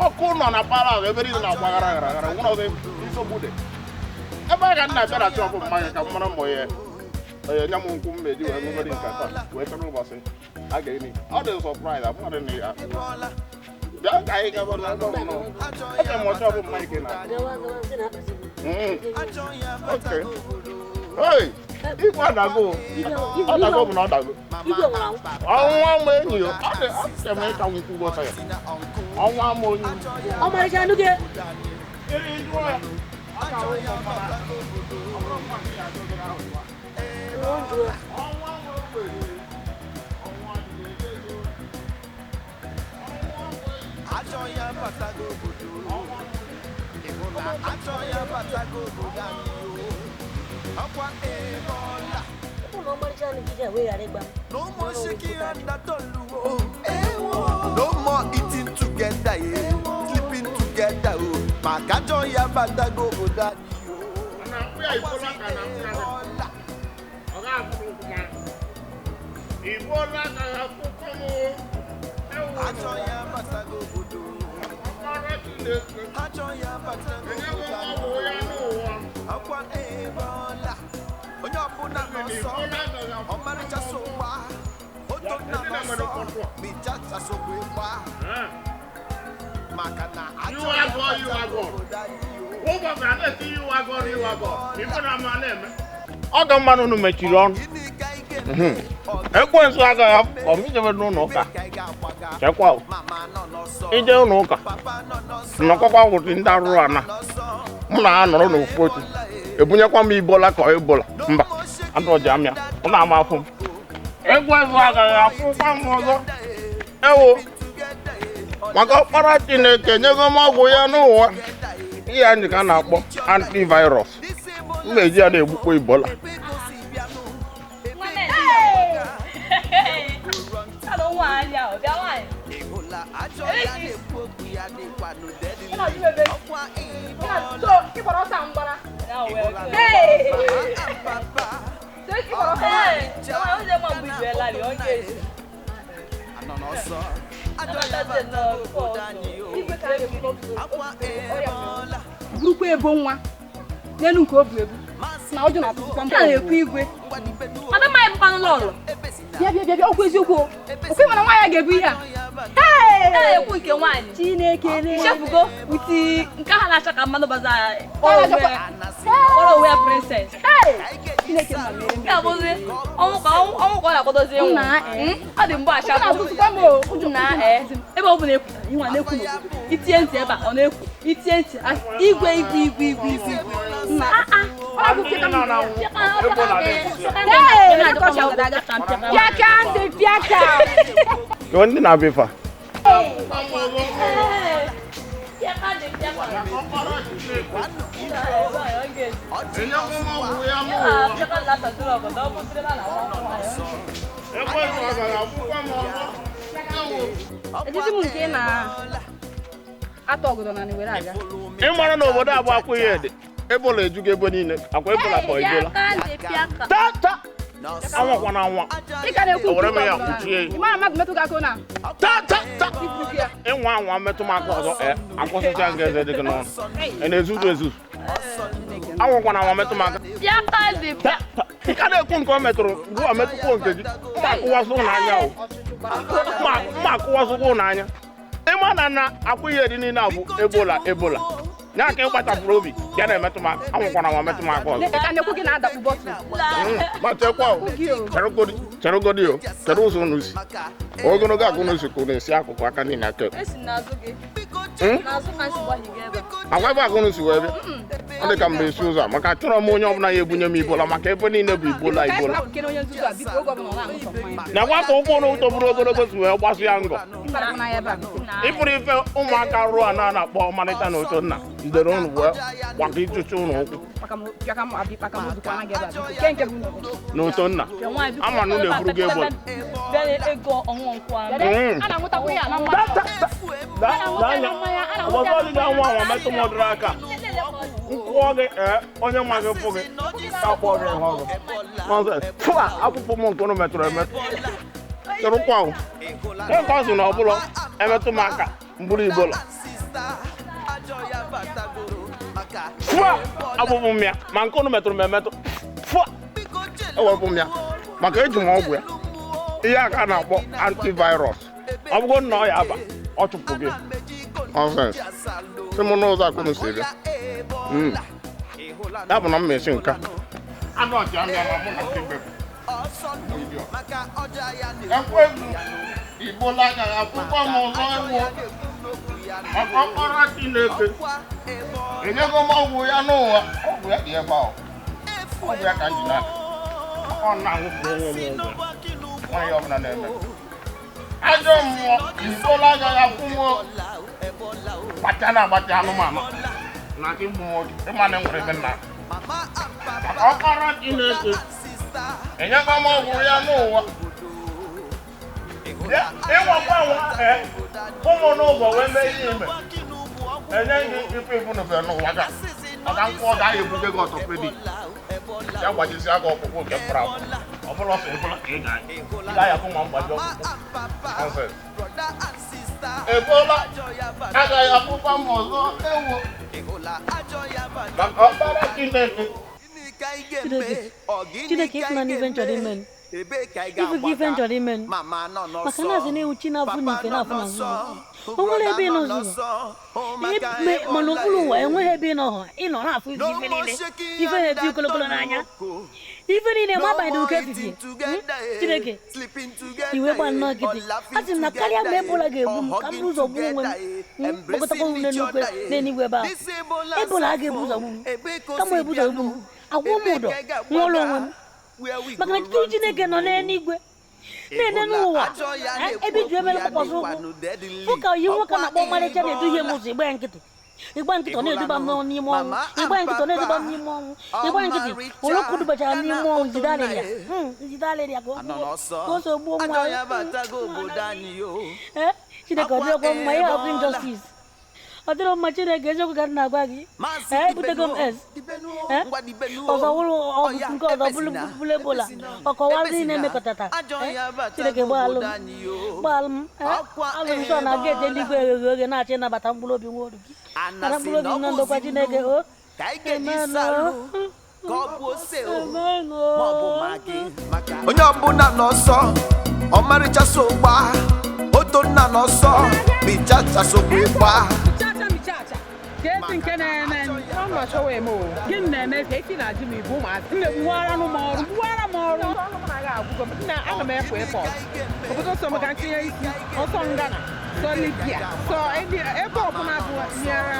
ọkụ nọ na palas ebe niile na-agba gara nwụrụ ọzọ nsogbu dị ebe a ka nna bịa na chọpụ mmanya ka m mara mbọ ya nya m nkwụ m meji wee ṅụgoro nke taa wee chọrọ ụbọchị a ga-eni ọ dị surprise mmadụ na ya bịa ka anyị gaba na ebe ọbụla oke m ọchọ bụ mmanya ike na igwe adago ọdago bụ na ọdago ọnwa m enyi ya ọ dị eme ka m nkwụ gọta ya ọnwa m onye ọmarịcha anụ gị No more eating together, sleeping together. Makajo ya batago bodani. Ibola ka ya kukomo. Ajo ya batago bodo. Ọ ga mmanụ unu mechiri ọnụ ekwensu agaghị afọ m ijebe n'ụlọ ụka chekwa ije ụlọ ụka nọkọkwa wụtị ndị arụrụ ana mụ na ha nọrọ n'ofu otu ebunyekwa m ibola ka ebola mba adọji amịa ọ na-ama afọ m ekwensu agaghị afụkwa m ọzọ ewo maka ọkpara Chineke nyego m ọgwụ ya n'ụwa ihe anyị ka a na-akpọ antivirus m na-eji ya na-egbukwa ibola Burukwa ebo nwa n'elu nke obu ebu na ọjụ na-atụtụkwa mba na-ekwu igwe adamaghị bụkwanụ n'ụlọ bịa ọkwa eziokwu okwe mana nwa ya ga-ebu ihe a ekwu nke nwaanyị Chineke chefugo uti nke ha na-acha ka mmadụ baza ọrụ onwe ya princess Chineke mma mere m ya bụzi ọnwụ ka ọ na-akwadozi ịnwụ ọ dị mgbe acha ebe ọ bụ na-ekwuta ịnwa na-ekwu n'obodo itinye ntị ebe a ọ na-ekwu itinye ntị igwe Ka ndị na-abịa ife ị mara na obodo abụ akwụghị ede ebola ejugo ebe niile akwa ebola ka ebola anwakwa na anwa owere m ya kpuchie ịnwa anwa metụ m aka ọzọ akwụsịcha nga eze dị gị n'ọnụ na-ezuzu ezuzu anwakwa na anwa metụ m aka ka na-ekwu nke ọ metụrụ gụwa metụkwuo nke gị akụwasụ n'anya ma akụwasụkwụ n'anya ịma na akwụghị edi niile abụ ebola nya ka ịkpachapụrụ obi ya na-emetụ m anwụkwana nwa metụ m aka ọzọ ma cherugodi o chere ụzọ unu si ogologo akụ unu si ka unu esi akụkụ aka niile aka agwa ebe akụ unu si wee bịa ọ dị ka mgbe esi ụzọ a maka chọrọ m onye ọbụla ya ebunye m ibola maka ebe niile bụ ibola na nwata ụkwụ na ụtọ bụrụ ogologo si wee gbasụ ya ngọ ịpụrụ ife ụmụaka ruo a na-akpọ ọmalịcha na oto nna idere ụnụ wee gbaka ịchụcha ụnụ ụkwụ n'oto nna ama na ụlọ eburu gị ebola ọgbọzọ dị ga nwa anwa metụ m ọdụrụ aka nkwụọ gị onye nwa gị fụ gị akpọ gị ihe ọzọ akwụkwọ m nke ụnụ metụrụ emetụ chọrọkwa ahụ nke ọ sị na ọ bụla emetụ m aka mbụrụ ibola fụa abụbụ m ya ma nke ụnụ metụrụ m emetụ fụa ewepụ m ya maka eji m ọgwụ ya ihe aka na-akpọ antivirus ọ bụgo nna ọ ya aba ọ chụpụ gị nonsense si m n'ụzọ akụnụ si bịa ya bụ na m mesi nka ekweghị ibola agaghị akwụkwọ m ọzọ ịwụ maka ọkpara Chineke enyego m ọgwụ ya n'ụwa ọgwụ ya dị ebe ahụ ọgwụ ya ka m ji n'aka ọ na-anwụpụ onwe m ụgwọ nwaanyị ọbụla na-eme ajọ mmụọ ibola agaghị akwụ m gbacha na-agbacha anụmanụ na nke igbu nwoke ịma na enwere ebe nna maka ọkpara Chineke enyego m ọgwụ ya n'ụwa ịnwakwa nwa ụmụ n'ụzọ wee mee ihe ime enye gị ife ifunube n'ụwa ga maka nkwụ ọ gaghị ebuje gị ọtọpedik ya gbajisi aka ọkpụkpụ nke fụrụ afụ ọ bụla ọsọ ịbụla ka ị gaghị afụ nwa mgbaji ọkpụkpụ Ebola agaghị akwụkwọ m ọzọ ewu maka ọkpara Chineke. Chineke ịfụna n'ife nchọrọ ime ife gị ife nchọrọ ime maka na asị na-ewu chi na-afụ n'ife na-afụ na nzuzo o nwere ebe ị nọ nzuzo mana okpuru ụwa enweghị ebe ị nọ ịnọ na-afụ ife niile ife na-eti kolokolo n'anya ife niile ma abalị dị oke efifie Chineke iwe gba nnọọ nkịtị a sị m na karịa mgbe ebola ga-egbu m ka m bụ ụzọ gbuo onwe m kpọkọtakwa m n'eluigwe ebe ahụ ebola a ga-ebu ụzọ gbu m kama ebu ụzọ gbu m agwụ m ụdọ nwụọrọ onwe m maka na tutu Chineke nọ n'eluigwe na-ene n'ụwa ebe iji emere kpọkpọsị ụkwụ fụ ka yi nwoke na-akpọ ọmarịcha na-eduhie m ụzọ ịgba ya nkịtị ọ na-eduba m n'ime ọnwụ ịgba ya nkịtị ọ na-eduba m n'ime ọnwụ ịgba ya nkịtị olokwu dubachara n'ime ọnwụ njide alịrịa ka o so gbuo nwa ya Chineke ọ dịrọkwa mma ihe ọbụ injustice ọ dịrọ mma Chineke eziokwu ka m na-agwa gị ebutego m ọzọ wụrụ ọgwụ nke ọzọ bụrụ ebola ọkọwa ndị na-emekọtata Chineke gbaalụ m alụ nsọ na geeti eluigwe eghe oghe na-achọ ịnabata mkpụrụ obi nwa oru gị nara mkpụrụ obi na ndokwa Chineke onye ọbụla n'ọsọ ọmarịcha so gba oto nna n'ọsọ michacha sokwa ịgba Kesi nke na-eme ọnụ chọwa eme o gịnị na-eme ka esi na-ajụ m ibu ụmụazị mgbuwara m ọrụ na aga m efu epọt obodo so m ka ntinye isi ọsọ ngana sọ Libya sọ ebe ọbụla bụ nyere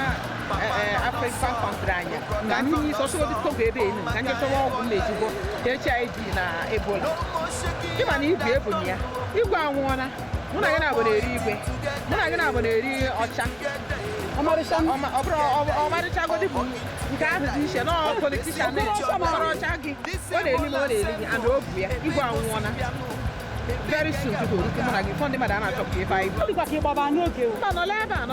African country anya na n'ihi sọsọ obiskogo ebe enu ka ndị chọwa ọgwụ na-ejigbo HIV na Ebola ịma na igwe ebu ya igwe anwụọla mụ na gị na-abụ na-eri igwe mụ na gị na-abụ na-eri ọcha ọmarịcha godi bụ nke ahụ dị iche na politishan ọmara ọcha gị ọ na-eli m ọ na-eli gị and o bu ya igwe anwụọla very soon to go mụ na gị fọ ndị mmadụ a na-achọpụta ife anyị ọ dịkwa ka ịgbaba n'oge nọla ebe a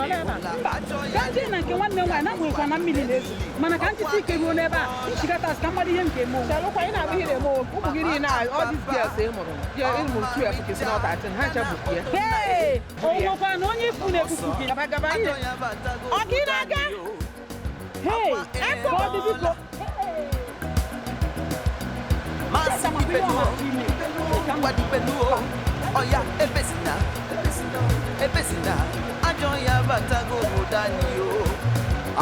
ka ndị na nke nwanne nwaanyị na-agbanwekwa na mmiri na-ezo mana ka ntịtị ike ruo n'ebe a nchigata ka mmadụ ihe nke eme chalụkwa ị na-abụ ihe na-eme ụmụ gị niile all these girls ịmụrụ ịmụrụ 12 kesi na ọta 10 ha chabụkwu ya onwekwa na onye ifu na-efufu gị gaba ihe ọ gị na-aga ebe ọ dị biko Oya ebesina ajọ ya batago obodo anyị o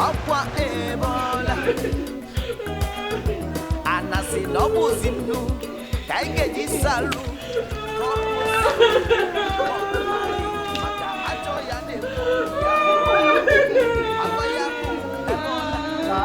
akwa ebola anasị na ọ bụ ozi nnu ka anyị ga-eji salụ maka ajọ ya na-egbu akwa ya bụ ebola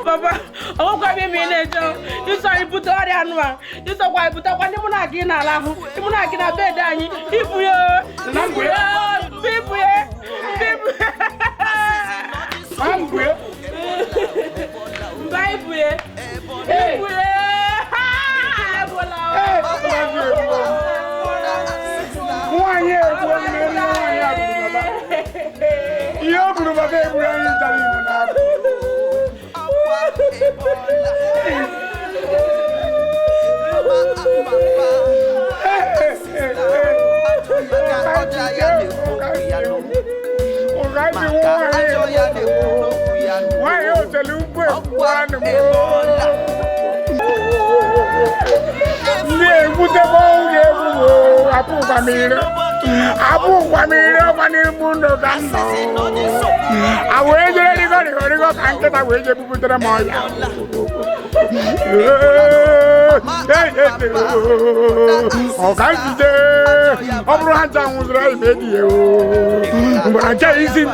Papa, oh, come in, you saw you put all the animal. You saw why put up one monarchy in a laugh. You monarchy in a bed, Danny. If we are people, buru ma be buru anyị ntari ime na why you tell you one Abu Pamira, Manimundo Gano. I wait a little can't get away to put the Maya. Oh, can't there. Obraham was right, baby. But I can't see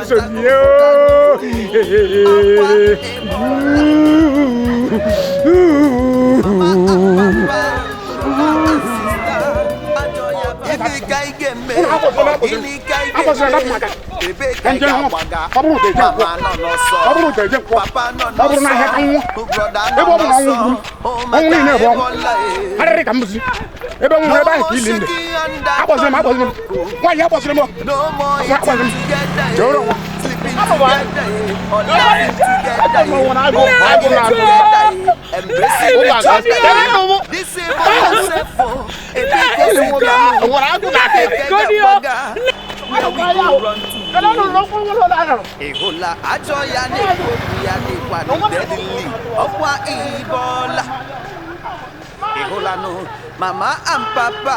Mama and Papa.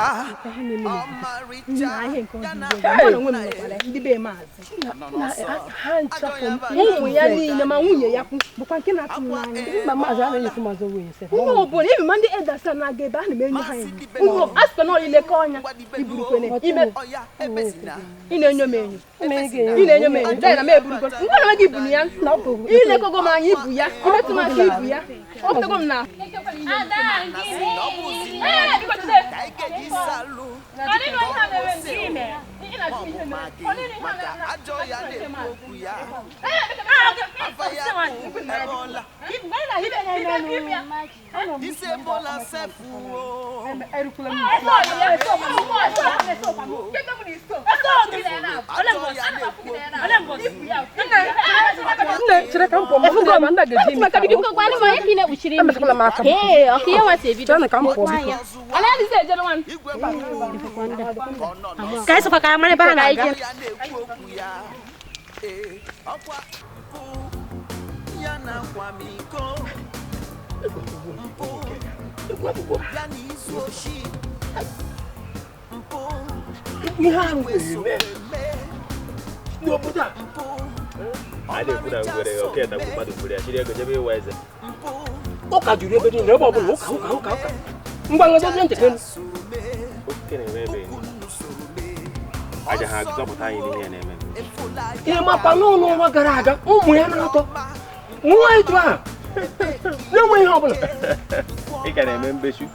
I can remember you.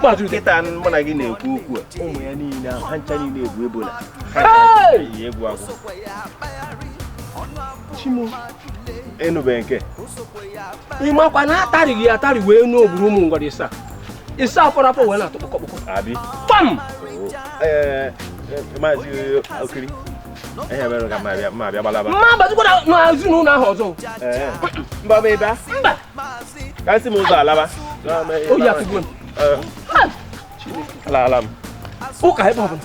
But you get an Monagin, Hanchani, Ebola. Enubenke. Imapana, Atari, we know room what is that. It's South for Apple. Abi. Fun! Okay. I have a Maria Balaba. But what I know now also. Babeda. Can't move Lava. Oh, you have to go. Alarm. Okay, Bob.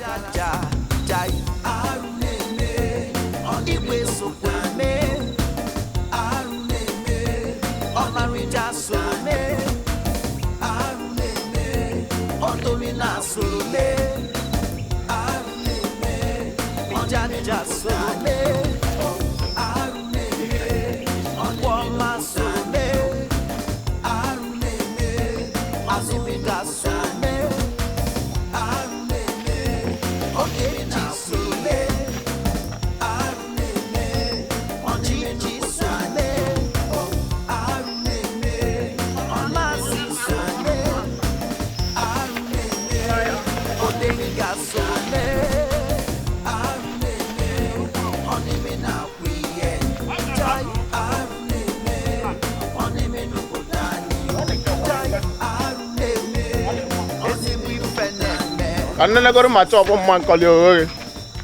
I never got my top of my colleague.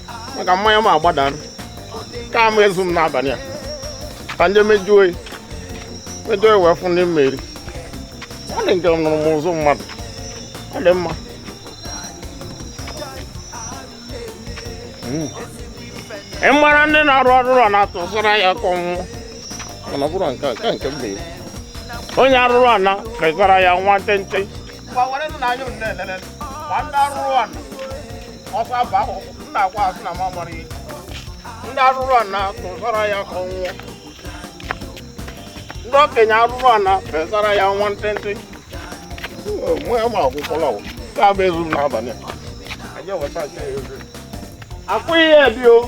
I got my badan. ka m ezu m n'abalị a ka nje mejuo wee fụ ndị mmeri ọ dị nke nụrụ m ụzụ mmadụ ọ dị mma ị mara ndị na-arụ ọrụ ụlọ na-atụsara ya ka ọnwụ mana ọ bụrụ nke mmeri onye arụrụ ana kesara ya nwa ntente ma ndị arụrụ ana ọsọ abụ ahụ nna agwa asị na mamara ihe ndị arụrụ ana tụsara ya ka ọ nwụọ ndị okenye arụrụ ana pesara ya nwa ntente ma akwụkwọla ka bụ ezu m n'abalị akwụ ihe ebi o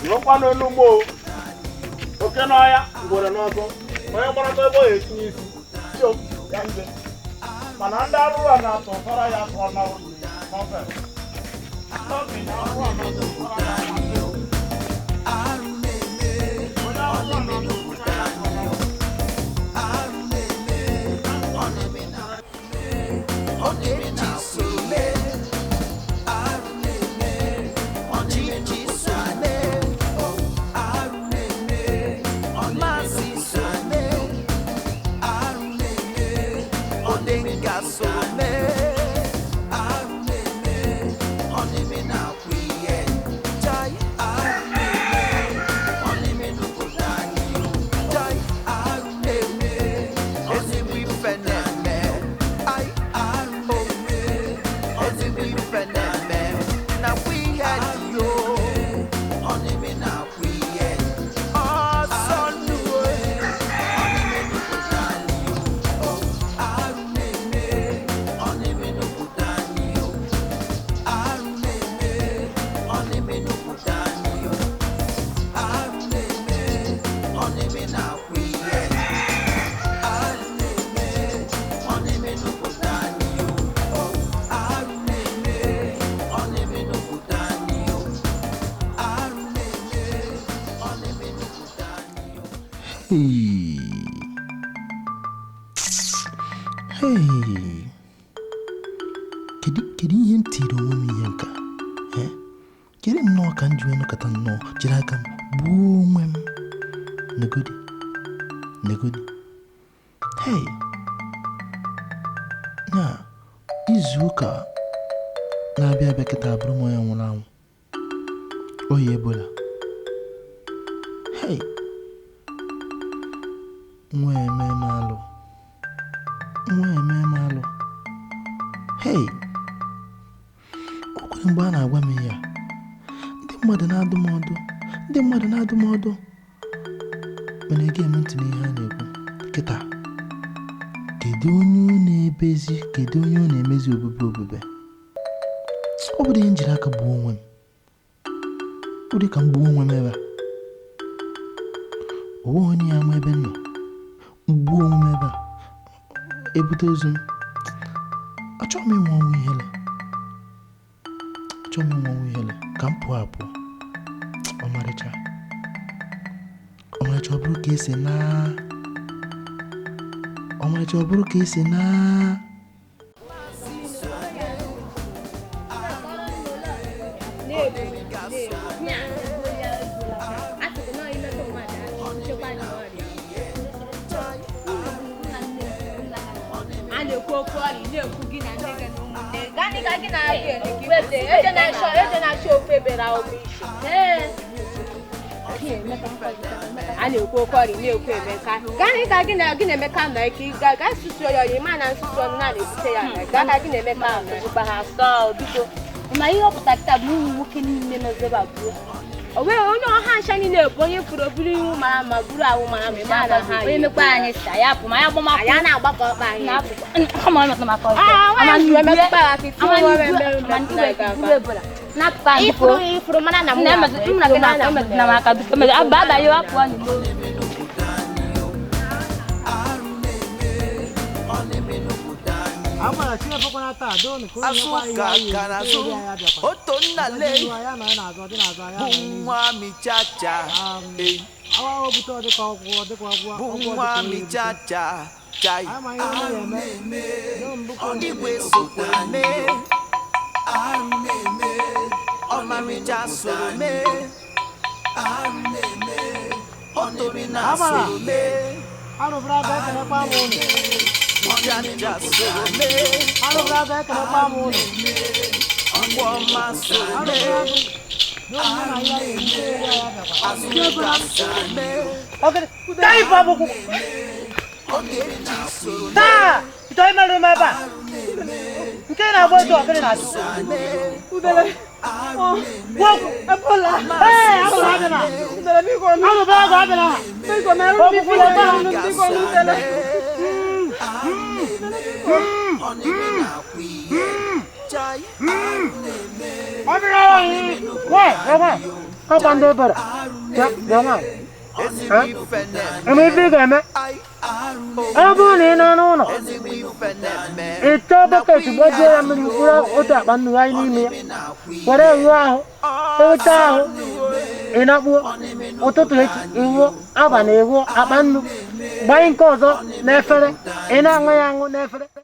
n'ọkwa n'elu ugbo oke n'ọhịa ngwere n'ọzọ onye gbarata ebe ọ ga-etinye isi ya nje mana ndị arụrụ ana tụsara ya ka ọ nọrọ n'ọfere ndị okenye arụrụ ana tụsara ya nwa ntente Kedu ihe m tiri onwe m ihe nka? Kere m nnọọ ka m ji wee nọkọta nnọọ jiri aka m gbuo onwe m. Negodi. Na izu ụka na-abịa abịa kịta abụrụ m onye nwụrụ anwụ. Oya Ebola. Nwa eme m alụ. O kwere mgbe a na-agwa m ihe a, ndị mmadụ na-adụ m ọdụ mana ege m ntị n'ihe a na-ekwu kịta. Kedu onye ọ na-emezi obube? Ọ bụrụ ihe njiri aka gbuo onwe m, ọ dị ka m gbuo onwe m ebe a. O nweghị onye ya ama ebe m nọ, gbuo onwe m ebe a, ebute ozu m. Achọghị m ịnwe ọnwụ ihere ka m pụọ apụọ. Ọmarịcha ọ bụrụ ka esi na a na-ekwu oke ọrịa na-ekwu Emeka gani ka gị na Emeka na ike ga susu ya ọyị ma na nsusu ọnụ na-ebute ya gaa ka gị na Emeka na ha sọ biko ma ihe ọpụta kịta bụ ụmụ nwoke niile nọzebe abụọ o nwere onye ọha ncha niile bụ onye furu oburu ihu mara mma buru ahụ mara mma na ha onye mekwa anyị sa ya pụ ma ya gbamakwụ ya na-agbakọ ọkpa anyị ifuru mana na na maka biko aba yo apụ anyị Ọmarịcha soro mee Buying cause, never, and I'm